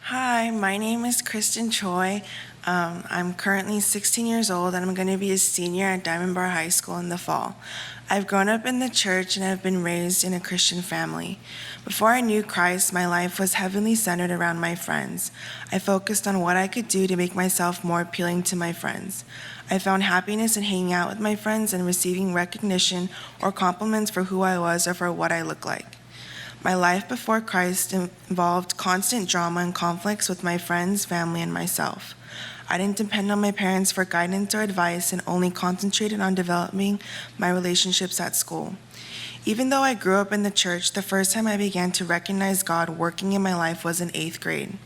Hi, my name is Kristen Choi. I'm currently 16 years old and I'm going to be a senior at Diamond Bar High School in the fall. I've grown up in the church and have been raised in a Christian family. Before I knew Christ, my life was heavily centered around my friends. I focused on what I could do to make myself more appealing to my friends. I found happiness in hanging out with my friends and receiving recognition or compliments for who I was or for what I looked like. My life before Christ involved constant drama and conflicts with my friends, family, and myself. I didn't depend on my parents for guidance or advice and only concentrated on developing my relationships at school. Even though I grew up in the church, the first time I began to recognize God working in my life was in 8th grade.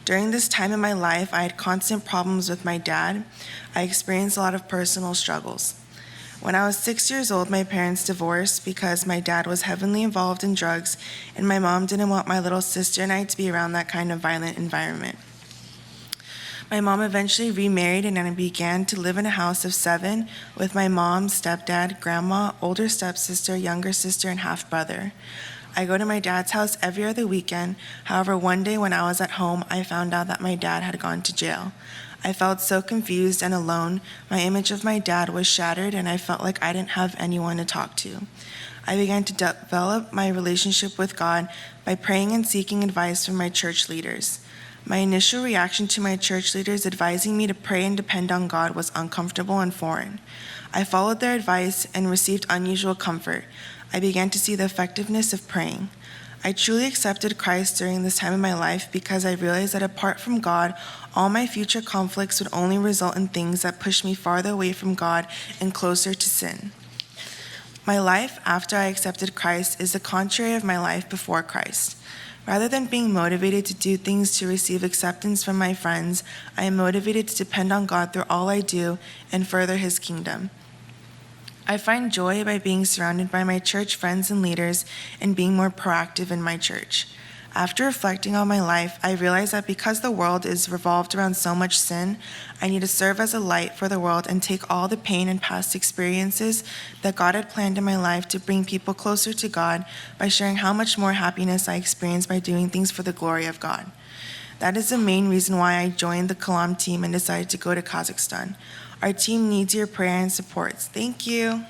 During this time in my life, I had constant problems with my dad. I experienced a lot of personal struggles. When I was 6 years old, my parents divorced because my dad was heavily involved in drugs and my mom didn't want my little sister and I to be around that kind of violent environment. My mom eventually remarried and I began to live in a house of 7 with my mom, stepdad, grandma, older stepsister, younger sister, and half-brother. I go to my dad's house every other weekend. However, one day when I was at home, I found out that my dad had gone to jail. I felt so confused and alone. My image of my dad was shattered and I felt like I didn't have anyone to talk to. I began to develop my relationship with God by praying and seeking advice from my church leaders. My initial reaction to my church leaders advising me to pray and depend on God was uncomfortable and foreign. I followed their advice and received unusual comfort. I began to see the effectiveness of praying. I truly accepted Christ during this time in my life because I realized that apart from God, all my future conflicts would only result in things that pushed me farther away from God and closer to sin. My life after I accepted Christ is the contrary of my life before Christ. Rather than being motivated to do things to receive acceptance from my friends, I am motivated to depend on God through all I do and further His kingdom. I find joy by being surrounded by my church friends and leaders and being more proactive in my church. After reflecting on my life, I realized that because the world is revolved around so much sin, I need to serve as a light for the world and take all the pain and past experiences that God had planned in my life to bring people closer to God by sharing how much more happiness I experienced by doing things for the glory of God. That is the main reason why I joined the KALAM team and decided to go to Kazakhstan. Our team needs your prayer and support. Thank you.